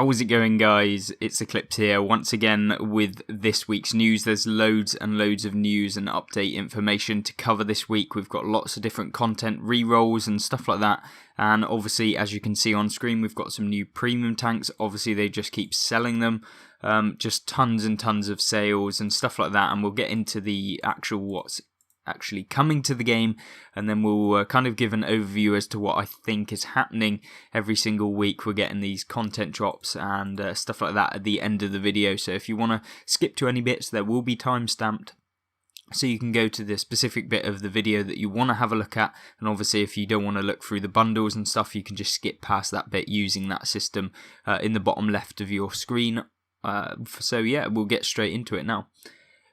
How's it going, guys? It's Eclipse here once again with this week's news. There's loads and loads of news and update information to cover this week. We've got lots of different content, re-rolls and stuff like that. And obviously, as you can see on screen, we've got some new premium tanks. Obviously, they just keep selling them. Just tons and tons of sales and stuff like that. And we'll get into the actual what's actually coming to the game, and then we'll kind of give an overview as to what I think is happening every single week. We're getting these content drops and stuff like that at the end of the video, so if you want to skip to any bits, there will be time stamped, so you can go to the specific bit of the video that you want to have a look at. And obviously, if you don't want to look through the bundles and stuff, you can just skip past that bit using that system in the bottom left of your screen. So yeah, we'll get straight into it now.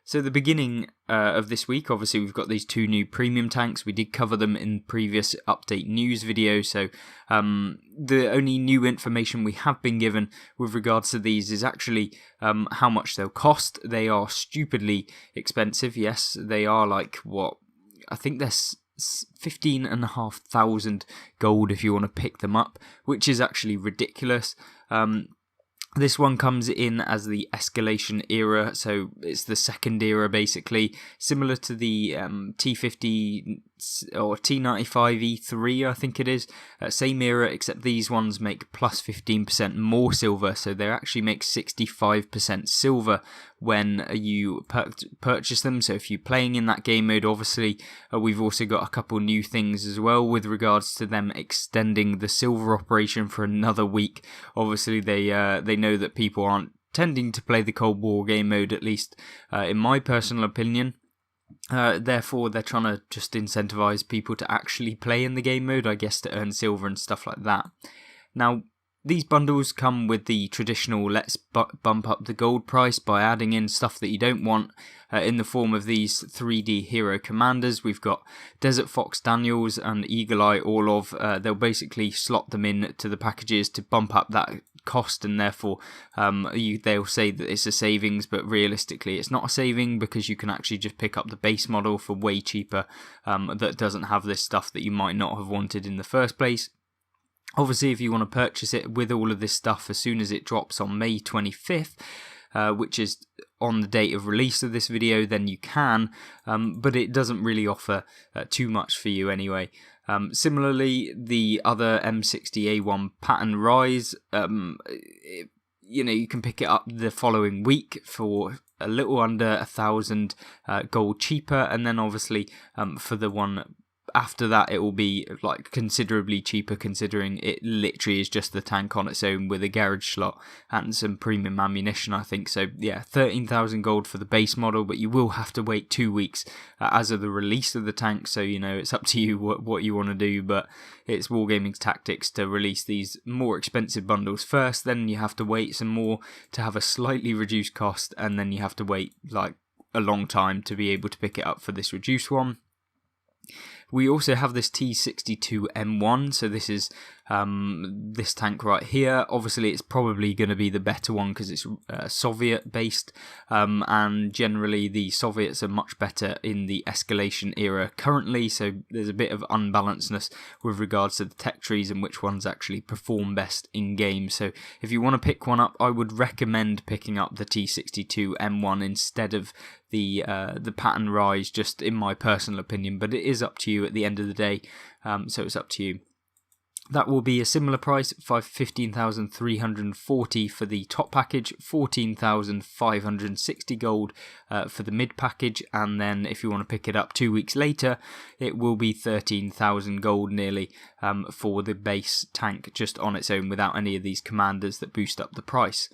So the beginning of this week, obviously we've got these two new premium tanks. We did cover them in previous update news video, so the only new information we have been given with regards to these is actually how much they'll cost. They are stupidly expensive, yes, they are like, what, I think they're 15,500 gold if you want to pick them up, which is actually ridiculous. This one comes in as the escalation era, so it's the second era basically, similar to the T50 or T95 E3 I think it is, same era, except these ones make plus 15% more silver, so they actually make 65% silver when you purchase them. So if you're playing in that game mode, obviously we've also got a couple new things as well with regards to them extending the silver operation for another week. Obviously they know that people aren't tending to play the Cold War game mode, at least in my personal opinion. Therefore, they're trying to just incentivize people to actually play in the game mode, I guess, to earn silver and stuff like that. Now, these bundles come with the traditional let's bump up the gold price by adding in stuff that you don't want in the form of these 3D hero commanders. We've got Desert Fox Daniels and Eagle Eye Orlov. They'll basically slot them in to the packages to bump up that cost, and therefore they'll say that it's a savings, but realistically it's not a saving, because you can actually just pick up the base model for way cheaper that doesn't have this stuff that you might not have wanted in the first place. Obviously, if you want to purchase it with all of this stuff as soon as it drops on May 25th, which is on the date of release of this video, then you can, but it doesn't really offer too much for you anyway. Similarly, the other M60A1 Pattern Rise, you can pick it up the following week for a little under 1,000 gold cheaper, and then obviously for the one after that it will be like considerably cheaper, considering it literally is just the tank on its own with a garage slot and some premium ammunition, I think. So yeah, 13,000 gold for the base model, but you will have to wait 2 weeks as of the release of the tank, so it's up to you what you want to do, but it's Wargaming's tactics to release these more expensive bundles first, then you have to wait some more to have a slightly reduced cost, and then you have to wait like a long time to be able to pick it up for this reduced one. We also have this T62M1, so this is this tank right here. Obviously, it's probably going to be the better one because it's Soviet-based, and generally the Soviets are much better in the escalation era currently, so there's a bit of unbalancedness with regards to the tech trees and which ones actually perform best in-game. So if you want to pick one up, I would recommend picking up the T62M1 instead of the Pattern Rise, just in my personal opinion, but it is up to you at the end of the day, so it's up to you. That will be a similar price, 15,340 for the top package, 14,560 gold for the mid package, and then if you want to pick it up 2 weeks later, it will be 13,000 gold nearly for the base tank just on its own, without any of these commanders that boost up the price.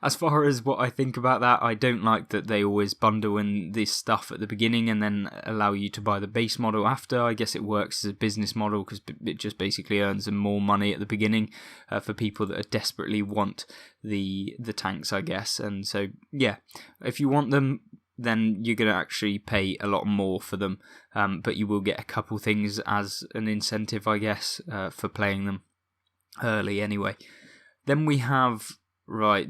As far as what I think about that, I don't like that they always bundle in this stuff at the beginning and then allow you to buy the base model after. I guess it works as a business model because it just basically earns them more money at the beginning for people that desperately want the tanks, I guess. And so, yeah, if you want them, then you're going to actually pay a lot more for them, but you will get a couple things as an incentive, I guess, for playing them early anyway. Then we have, right,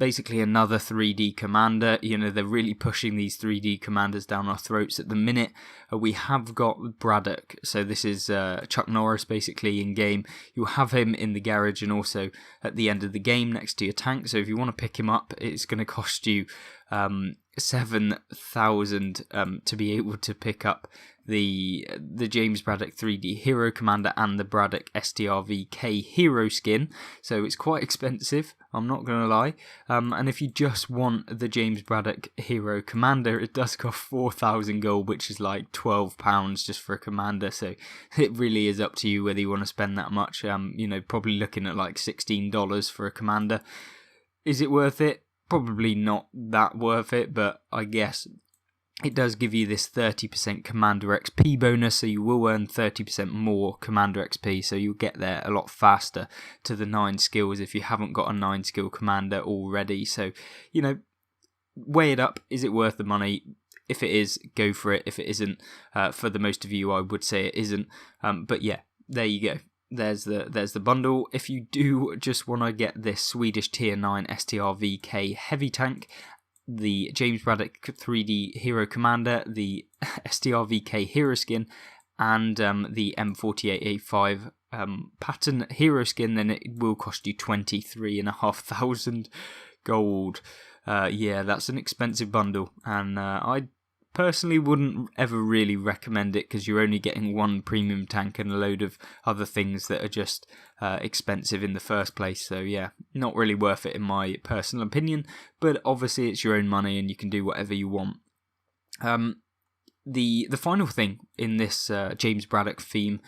basically another 3D commander. You know, they're really pushing these 3D commanders down our throats at the minute. We have got Braddock, so this is Chuck Norris basically in game. You'll have him in the garage and also at the end of the game next to your tank. So if you want to pick him up, it's going to cost you 7,000 to be able to pick up the James Braddock 3D Hero Commander and the Braddock STRVK Hero skin. So it's quite expensive, I'm not going to lie. And if you just want the James Braddock Hero Commander, it does cost 4,000 gold, which is like £12 just for a commander. So it really is up to you whether you want to spend that much. You know, probably looking at like $16 for a commander. Is it worth it? Probably not that worth it, but I guess it does give you this 30% Commander XP bonus, so you will earn 30% more Commander XP, so you'll get there a lot faster to the 9 skills if you haven't got a 9 skill Commander already. So, you know, weigh it up. Is it worth the money? If it is, go for it. If it isn't, for the most of you, I would say it isn't. But yeah, there you go. There's the bundle. If you do just want to get this Swedish Tier 9 STRVK heavy tank, the James Braddock 3D Hero Commander, the STRVK Hero Skin, and the M48A5 Pattern Hero Skin, then it will cost you 23,500 gold. Yeah, that's an expensive bundle, and I personally wouldn't ever really recommend it because you're only getting one premium tank and a load of other things that are just expensive in the first place. So yeah, not really worth it in my personal opinion, but obviously it's your own money and you can do whatever you want. The final thing in this James Braddock theme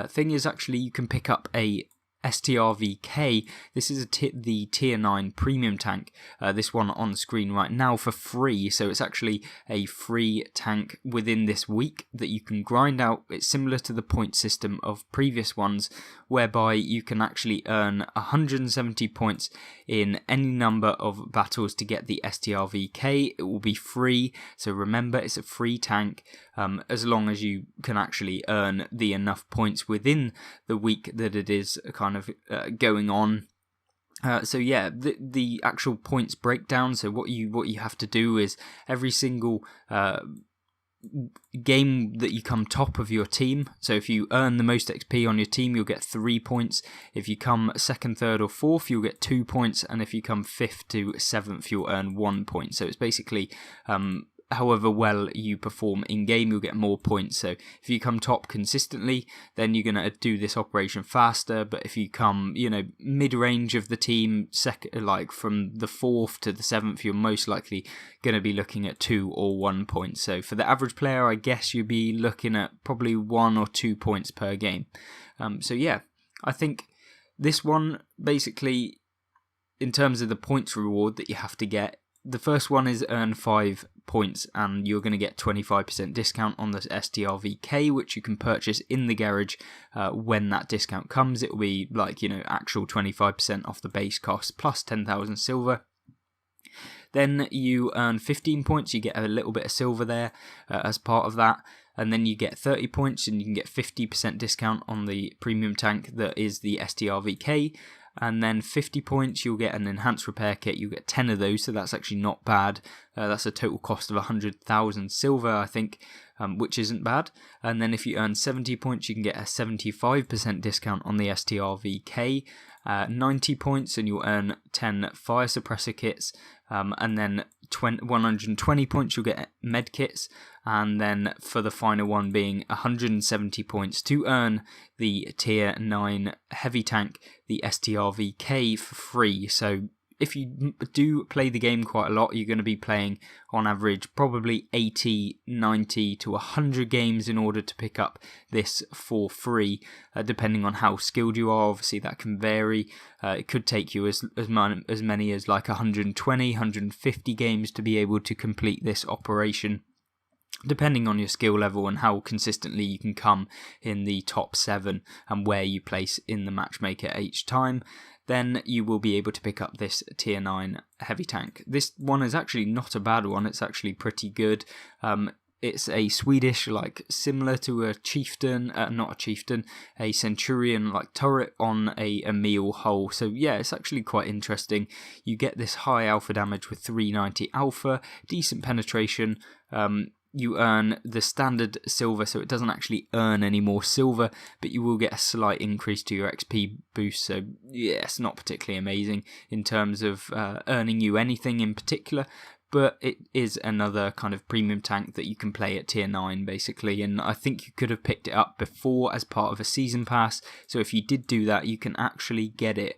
thing is actually you can pick up a STRVK. This is the Tier 9 premium tank, this one on the screen right now for free, so it's actually a free tank within this week that you can grind out. It's similar to the point system of previous ones, whereby you can actually earn 170 points in any number of battles to get the STRVK. It will be free, so remember it's a free tank, as long as you can actually earn the enough points within the week that it is kind of going on. So yeah, the actual points breakdown. So what you have to do is every single game that you come top of your team. So if you earn the most XP on your team, you'll get 3 points. If you come second, third, or fourth, you'll get 2 points. And if you come 5th to 7th, you'll earn 1 point. So it's basically however well you perform in game, you'll get more points. So if you come top consistently, then you're going to do this operation faster. But if you come, you know, mid-range of the team, like from the 4th to the 7th, you're most likely going to be looking at 2 or 1 point. So for the average player, I guess you'd be looking at probably 1 or 2 points per game. So yeah, I think this one basically, in terms of the points reward that you have to get, the first one is earn 5 points and you're going to get 25% discount on the STRVK, which you can purchase in the garage when that discount comes. It will be like, you know, actual 25% off the base cost plus 10,000 silver. Then you earn 15 points, you get a little bit of silver there as part of that. And then you get 30 points and you can get 50% discount on the premium tank that is the STRVK. And then 50 points, you'll get an enhanced repair kit. You get 10 of those, so that's actually not bad. That's a total cost of 100,000 silver, I think, which isn't bad. And then if you earn 70 points, you can get a 75% discount on the STRVK. 90 points, and you'll earn 10 fire suppressor kits. And then 120 points, you'll get med kits. And then for the final one being 170 points to earn the Tier 9 heavy tank, the STRVK, for free. So if you do play the game quite a lot, you're going to be playing on average probably 80, 90 to 100 games in order to pick up this for free, depending on how skilled you are. Obviously that can vary. It could take you as many as like 120, 150 games to be able to complete this operation, depending on your skill level and how consistently you can come in the top 7 and where you place in the matchmaker each time. Then you will be able to pick up this Tier 9 heavy tank. This one is actually not a bad one, it's actually pretty good. it's a Swedish, like similar to a chieftain, a centurion like turret on a meal hull. So yeah, it's actually quite interesting. You get this high alpha damage with 390 alpha, decent penetration. You earn the standard silver, so it doesn't actually earn any more silver, but you will get a slight increase to your XP boost. So yeah, it's not particularly amazing in terms of earning you anything in particular, but it is another kind of premium tank that you can play at tier 9 basically, and I think you could have picked it up before as part of a season pass. So if you did do that, you can actually get it.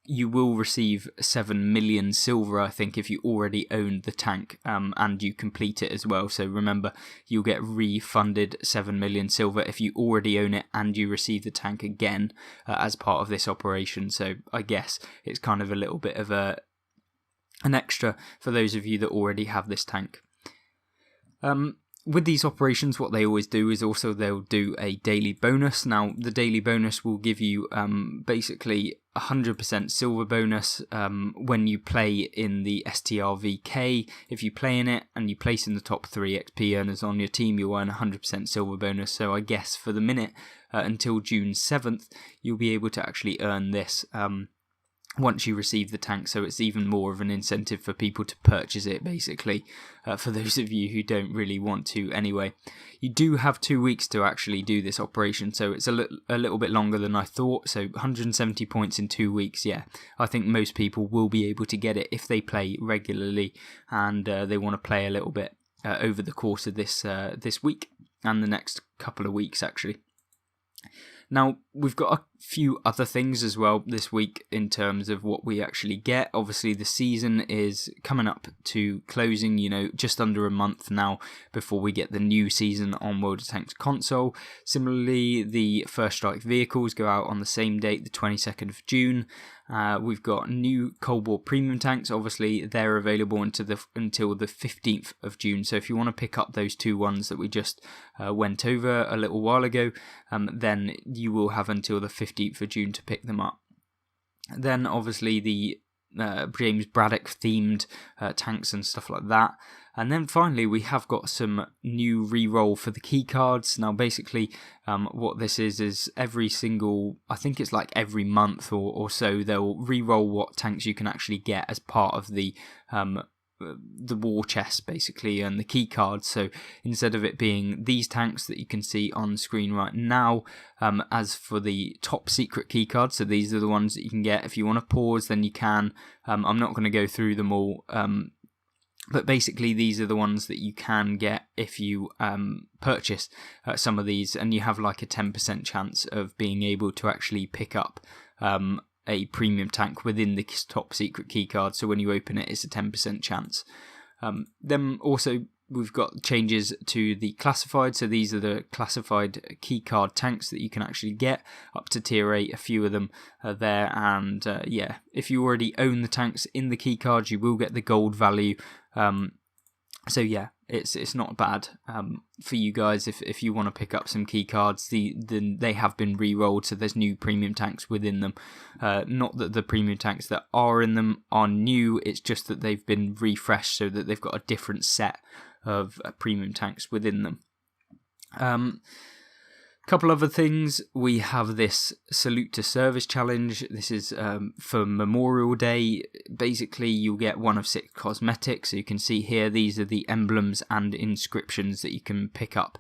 You will receive 7 million silver, I think, if you already own the tank and you complete it as well. So remember, you'll get refunded 7 million silver if you already own it and you receive the tank again as part of this operation. So I guess it's kind of a little bit of an extra for those of you that already have this tank. With these operations, what they always do is also they'll do a daily bonus. Now, the daily bonus will give you basically 100% silver bonus when you play in the STRVK. If you play in it and you place in the top 3 XP earners on your team, you'll earn 100% silver bonus. So I guess for the minute until June 7th, you'll be able to actually earn this once you receive the tank, so it's even more of an incentive for people to purchase it, basically, for those of you who don't really want to anyway. You do have 2 weeks to actually do this operation, so it's a little bit longer than I thought. So 170 points in 2 weeks, yeah. I think most people will be able to get it if they play regularly and they want to play a little bit over the course of this week and the next couple of weeks, actually. Now, we've got a few other things as well this week in terms of what we actually get. Obviously, the season is coming up to closing, just under a month now before we get the new season on Wot Console. Similarly, the First Strike vehicles go out on the same date, the 22nd of June. We've got new Cold War premium tanks. Obviously, they're available until the 15th of June. So if you want to pick up those 2 ones that we just went over a little while ago, then you will have until the 15th of June to pick them up. Then obviously the James Braddock themed tanks and stuff like that. And then finally, we have got some new re-roll for the key cards. Now, basically, what this is every single, I think it's like every month or so, they'll re-roll what tanks you can actually get as part of the war chest, basically, and the key cards. So instead of it being these tanks that you can see on screen right now, as for the top secret key cards, so these are the ones that you can get. If you want to pause, then you can. I'm not going to go through them all. But basically, these are the ones that you can get if you purchase some of these, and you have like a 10% chance of being able to actually pick up a premium tank within the top secret keycard. So when you open it, it's a 10% chance. Then also, we've got changes to the classified. So these are the classified keycard tanks that you can actually get up to tier 8. A few of them are there, and if you already own the tanks in the keycards, you will get the gold value. So yeah, it's not bad for you guys if you want to pick up some key cards. They have been re-rolled, so there's new premium tanks within them. Not that the premium tanks that are in them are new, it's just that they've been refreshed so that they've got a different set of premium tanks within them. Couple other things, we have this Salute to Service challenge. This is for Memorial Day. Basically, you'll get 1 of 6 cosmetics. So you can see here, these are the emblems and inscriptions that you can pick up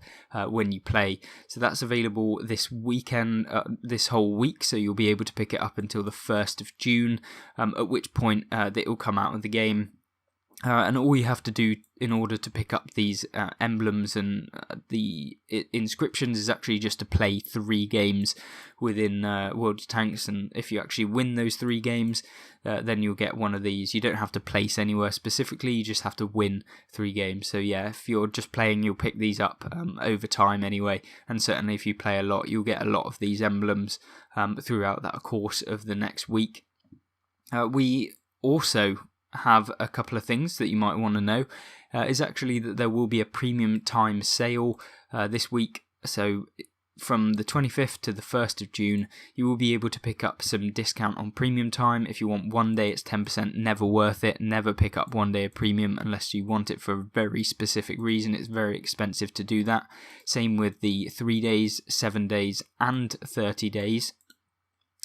when you play. So that's available this weekend, this whole week. So you'll be able to pick it up until the 1st of June, at which point it will come out of the game. And all you have to do in order to pick up these emblems and the inscriptions is actually just to play 3 games within World of Tanks, and if you actually win those 3 games, then you'll get one of these. You don't have to place anywhere specifically, you just have to win 3 games. So yeah, if you're just playing, you'll pick these up over time anyway, and certainly if you play a lot, you'll get a lot of these emblems throughout that course of the next week. We also have a couple of things that you might want to know, is actually that there will be a premium time sale this week. So from the 25th to the 1st of June, you will be able to pick up some discount on premium time. If you want 1 day, it's 10%, never worth it. Never pick up 1 day of premium unless you want it for a very specific reason. It's very expensive to do that. Same with the 3 days, 7 days, and 30 days.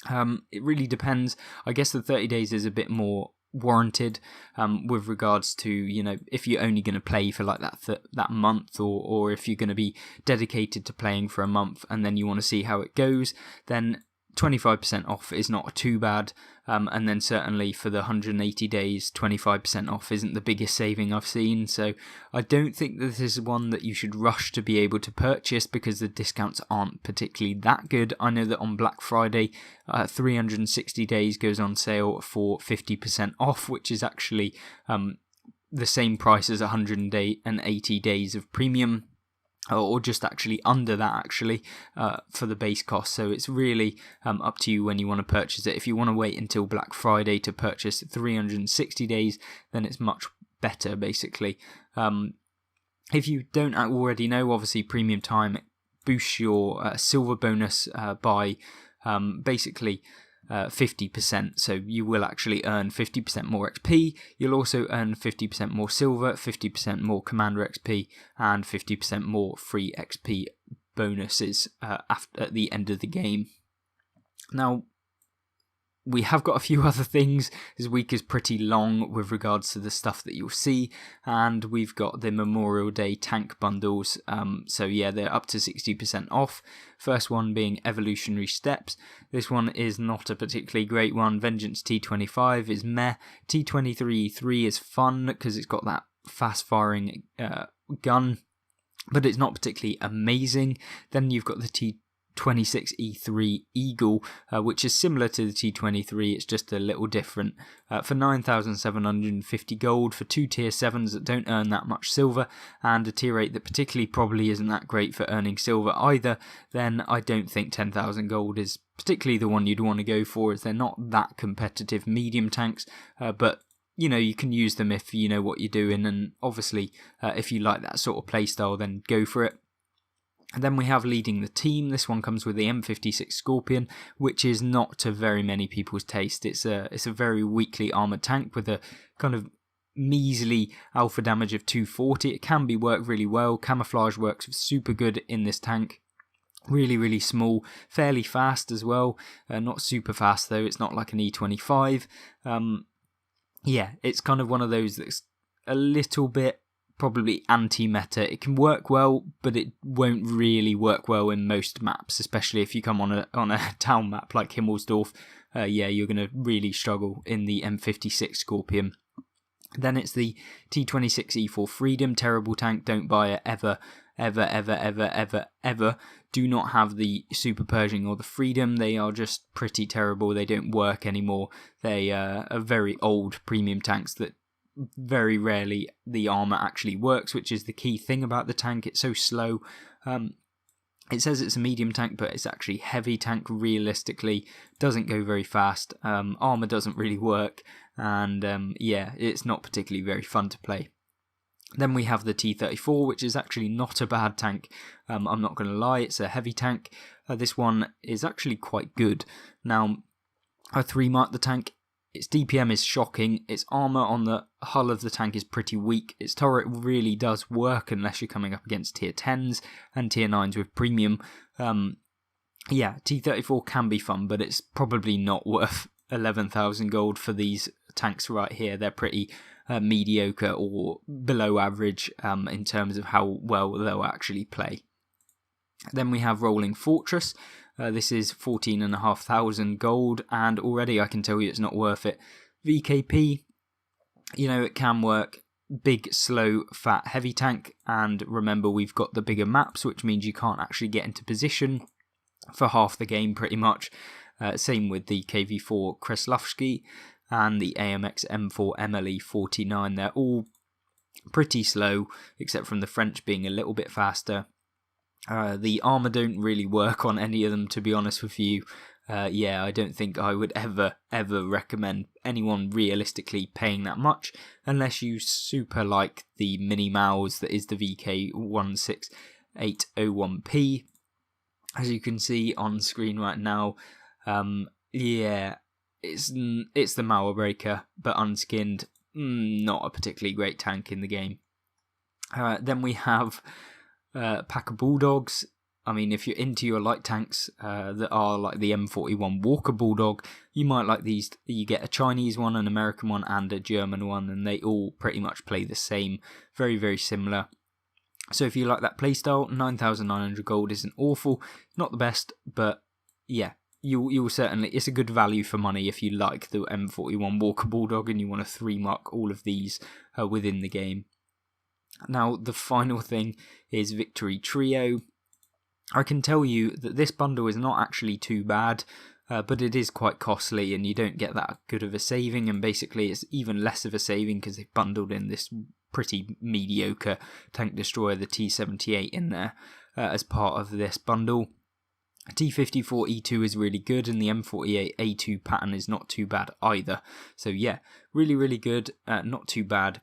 It really depends. I guess the 30 days is a bit more warranted with regards to, you know, if you're only going to play for like that month, or if you're going to be dedicated to playing for a month and then you want to see how it goes, then 25% off is not too bad. And then certainly for the 180 days, 25% off isn't the biggest saving I've seen. So I don't think that this is one that you should rush to be able to purchase because the discounts aren't particularly that good. I know that on Black Friday, 360 days goes on sale for 50% off, which is actually the same price as 180 days of premium. Or just actually under that for the base cost. So it's really up to you when you want to purchase it. If you want to wait until Black Friday to purchase 360 days, then it's much better basically. If you don't already know, obviously premium time boosts your silver bonus by basically 50%, so you will actually earn 50% more XP. You'll also earn 50% more silver, 50% more commander XP, and 50% more free XP bonuses at the end of the game. Now, we have got a few other things. This week is pretty long with regards to the stuff that you'll see, and we've got the Memorial Day tank bundles. So yeah, they're up to 60% off. First one being Evolutionary Steps. This one is not a particularly great one. Vengeance T25 is meh. T23E3 is fun because it's got that fast-firing gun, but it's not particularly amazing. Then you've got the T26E3 Eagle, which is similar to the T23, it's just a little different. For 9,750 gold, for 2 tier 7s that don't earn that much silver, and a tier 8 that particularly probably isn't that great for earning silver either, then I don't think 10,000 gold is particularly the one you'd want to go for, as they're not that competitive medium tanks, but you know, you can use them if you know what you're doing, and obviously if you like that sort of playstyle, then go for it. And then we have Leading the Team. This one comes with the M56 Scorpion, which is not to very many people's taste. It's a very weakly armoured tank with a kind of measly alpha damage of 240. It can be worked really well. Camouflage works super good in this tank. Really, really small, fairly fast as well. Not super fast though. It's not like an E25. Yeah, it's kind of one of those that's a little bit probably anti-meta. It can work well, but it won't really work well in most maps, especially if you come on a town map like Himmelsdorf. Yeah, you're going to really struggle in the M56 Scorpion. Then it's the T26E4 Freedom, terrible tank, don't buy it ever, ever, ever, ever, ever, ever. Do not have the Super Pershing or the Freedom, they are just pretty terrible, they don't work anymore. They are very old premium tanks that very rarely the armour actually works, which is the key thing about the tank. It's so slow. It says it's a medium tank, but it's actually heavy tank realistically. Doesn't go very fast. Armour doesn't really work, and yeah, it's not particularly very fun to play. Then we have the T34, which is actually not a bad tank. I'm not going to lie, it's a heavy tank. This one is actually quite good. Now, I 3-marked the tank. Its DPM is shocking, its armour on the hull of the tank is pretty weak, its turret really does work unless you're coming up against tier 10s and tier 9s with premium. Yeah, T34 can be fun, but it's probably not worth 11,000 gold for these tanks right here. They're pretty mediocre or below average in terms of how well they'll actually play. Then we have Rolling Fortress. This is 14,500 gold, and already I can tell you it's not worth it. VKP, you know, it can work. Big, slow, fat, heavy tank, and remember we've got the bigger maps, which means you can't actually get into position for half the game pretty much. Same with the KV4 Kreslovsky and the AMX M4 MLE 49. They're all pretty slow, except from the French being a little bit faster. The armour don't really work on any of them, to be honest with you. Yeah, I don't think I would ever recommend anyone realistically paying that much, unless you super like the mini Maus that is the VK16801P. as you can see on screen right now, yeah, it's the Mauer Breaker, but unskinned. Not a particularly great tank in the game. Then we have Pack of Bulldogs. I mean, if you're into your light tanks that are like the M41 Walker Bulldog, you might like these. You get a Chinese one, an American one, and a German one, and they all pretty much play the same. Very, very similar. So if you like that playstyle, 9,900 gold isn't awful. Not the best, but yeah, you'll certainly... It's a good value for money if you like the M41 Walker Bulldog and you want to 3-mark all of these within the game. Now, the final thing is Victory Trio. I can tell you that this bundle is not actually too bad, but it is quite costly and you don't get that good of a saving, and basically it's even less of a saving because they've bundled in this pretty mediocre tank destroyer, the T-78, in there as part of this bundle. T-54E2 is really good, and the M48A2 pattern is not too bad either. So yeah, really, really good, not too bad.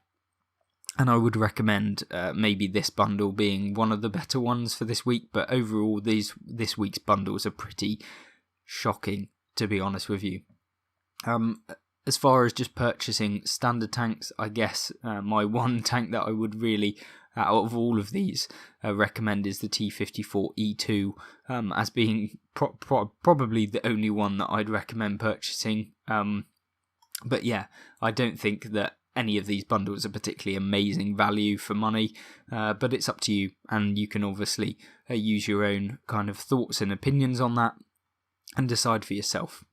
And I would recommend maybe this bundle being one of the better ones for this week, but overall this week's bundles are pretty shocking, to be honest with you. As far as just purchasing standard tanks, I guess my one tank that I would really, out of all of these, recommend is the T-54E2, as being probably the only one that I'd recommend purchasing. But yeah, I don't think that any of these bundles are particularly amazing value for money, but it's up to you, and you can obviously use your own kind of thoughts and opinions on that and decide for yourself.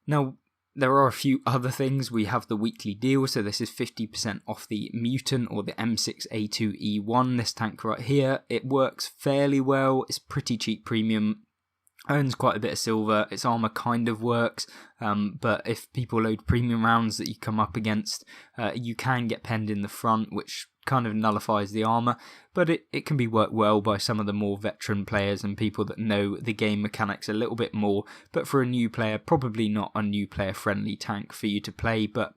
Now, there are a few other things. We have the weekly deal, so this is 50% off the Mutant or the M6A2E1, this tank right here. It works fairly well, it's pretty cheap premium, earns quite a bit of silver, its armour kind of works, but if people load premium rounds that you come up against, you can get penned in the front, which kind of nullifies the armour, but it can be worked well by some of the more veteran players and people that know the game mechanics a little bit more, but for a new player, probably not a new player friendly tank for you to play, but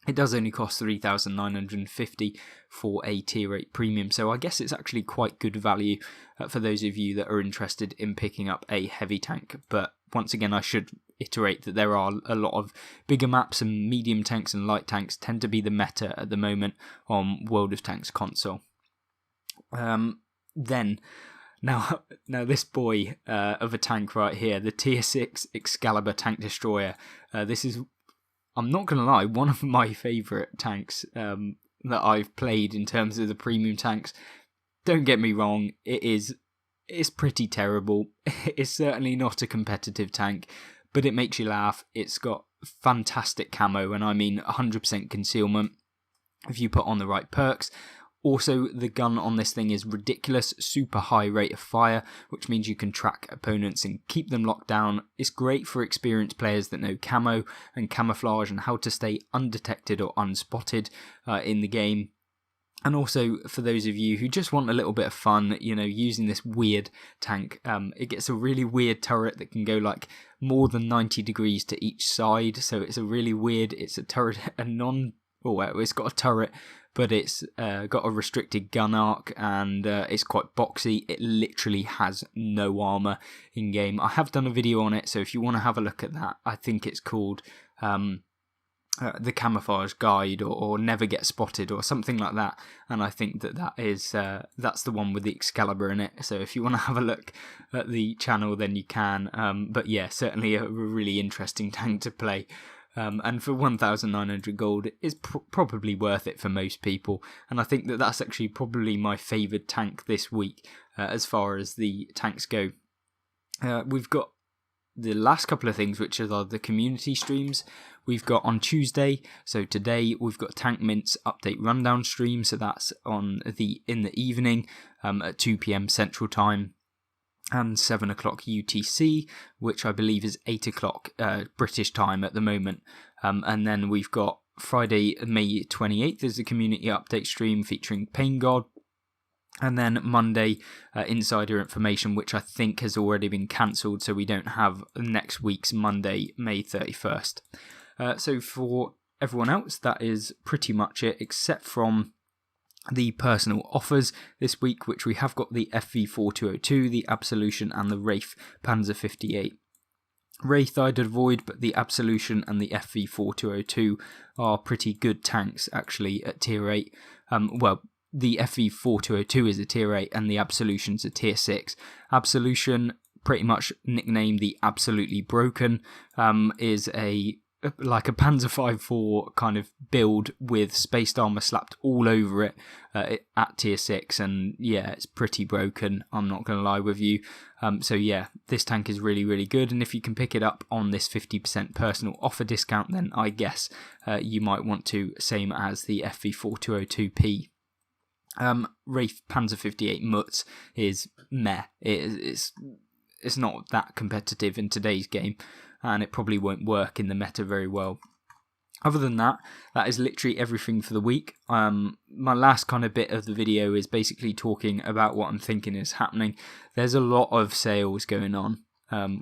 it does only cost 3,950 for a tier 8 premium, so I guess it's actually quite good value for those of you that are interested in picking up a heavy tank. But once again, I should iterate that there are a lot of bigger maps, and medium tanks and light tanks tend to be the meta at the moment on World of Tanks console. Then, now this boy of a tank right here, the tier 6 Excalibur tank destroyer, this is, I'm not going to lie, one of my favourite tanks that I've played in terms of the premium tanks. Don't get me wrong, it's pretty terrible. It's certainly not a competitive tank, but it makes you laugh. It's got fantastic camo, and I mean 100% concealment if you put on the right perks. Also, the gun on this thing is ridiculous, super high rate of fire, which means you can track opponents and keep them locked down. It's great for experienced players that know camo and camouflage and how to stay undetected or unspotted in the game. And also for those of you who just want a little bit of fun, you know, using this weird tank, it gets a really weird turret that can go like more than 90 degrees to each side. So it's a really weird, it's a turret, it's got a turret, but it's got a restricted gun arc, and it's quite boxy. It literally has no armour in game. I have done a video on it, so if you want to have a look at that, I think it's called the Camouflage Guide or Never Get Spotted or something like that, and I think that's the one with the Excalibur in it. So if you want to have a look at the channel, then you can. But yeah, certainly a really interesting tank to play. And for 1,900 gold, it's probably worth it for most people. And I think that's actually probably my favoured tank this week as far as the tanks go. We've got the last couple of things, which are the community streams. We've got on Tuesday, so today we've got Tank Mint's update rundown stream, so that's in the evening at 2 PM Central Time and 7 o'clock UTC, which I believe is 8 o'clock British time at the moment. And then we've got Friday, May 28th is the community update stream featuring Pain God. And then Monday, Insider Information, which I think has already been cancelled, so we don't have next week's Monday, May 31st. So for everyone else, that is pretty much it, except from the personal offers this week, which we have got the FV4202, the Absolution, and the Wraith Panzer 58. Wraith I'd avoid, but the Absolution and the FV4202 are pretty good tanks actually at tier 8. Well, the FV4202 is a tier 8 and the Absolution's a tier 6. Absolution, pretty much nicknamed the Absolutely Broken, is like a Panzer 5.4 kind of build with spaced armor slapped all over it at tier 6, and yeah, it's pretty broken, I'm not going to lie with you. So yeah, this tank is really, really good, and if you can pick it up on this 50% personal offer discount, then I guess you might want to, same as the FV4202P. Wraith Panzer 58 Mutz is meh. It's not that competitive in today's game, and it probably won't work in the meta very well. Other than that, that is literally everything for the week. My last kind of bit of the video is basically talking about what I'm thinking is happening. There's a lot of sales going on,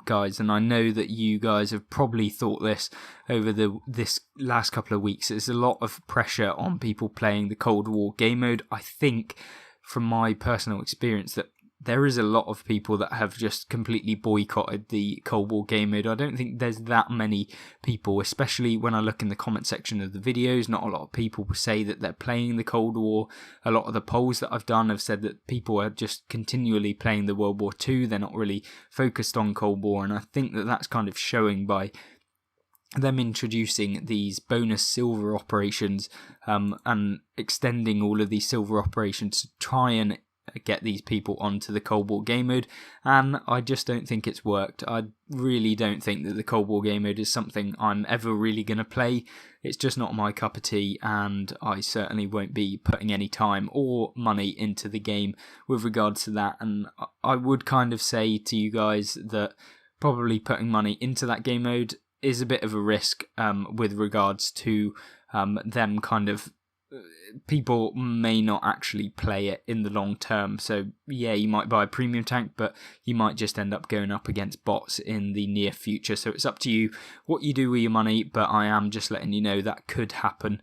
guys, and I know that you guys have probably thought this over this last couple of weeks. There's a lot of pressure on people playing the Cold War game mode. I think, from my personal experience, that there is a lot of people that have just completely boycotted the Cold War game mode. I don't think there's that many people, especially when I look in the comment section of the videos. Not a lot of people say that they're playing the Cold War. A lot of the polls that I've done have said that people are just continually playing the World War II. They're not really focused on Cold War, and I think that that's kind of showing by them introducing these bonus silver operations and extending all of these silver operations to try and get these people onto the Cold War game mode, and I just don't think it's worked. I really don't think that the Cold War game mode is something I'm ever really going to play. It's just not my cup of tea, and I certainly won't be putting any time or money into the game with regards to that. And I would kind of say to you guys that probably putting money into that game mode is a bit of a risk with regards to them kind of people may not actually play it in the long term. So yeah, you might buy a premium tank, but you might just end up going up against bots in the near future. So it's up to you what you do with your money, but I am just letting you know that could happen.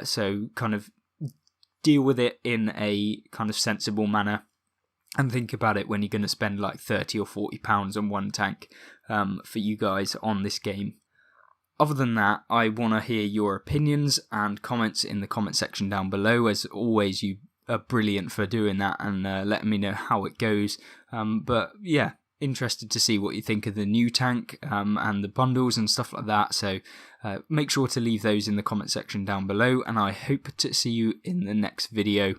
So kind of deal with it in a kind of sensible manner, and think about it when you're going to spend like £30 or £40 on one tank for you guys on this game. Other than that, I want to hear your opinions and comments in the comment section down below. As always, you are brilliant for doing that and letting me know how it goes. But yeah, interested to see what you think of the new tank and the bundles and stuff like that. So make sure to leave those in the comment section down below, and I hope to see you in the next video.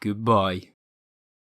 Goodbye.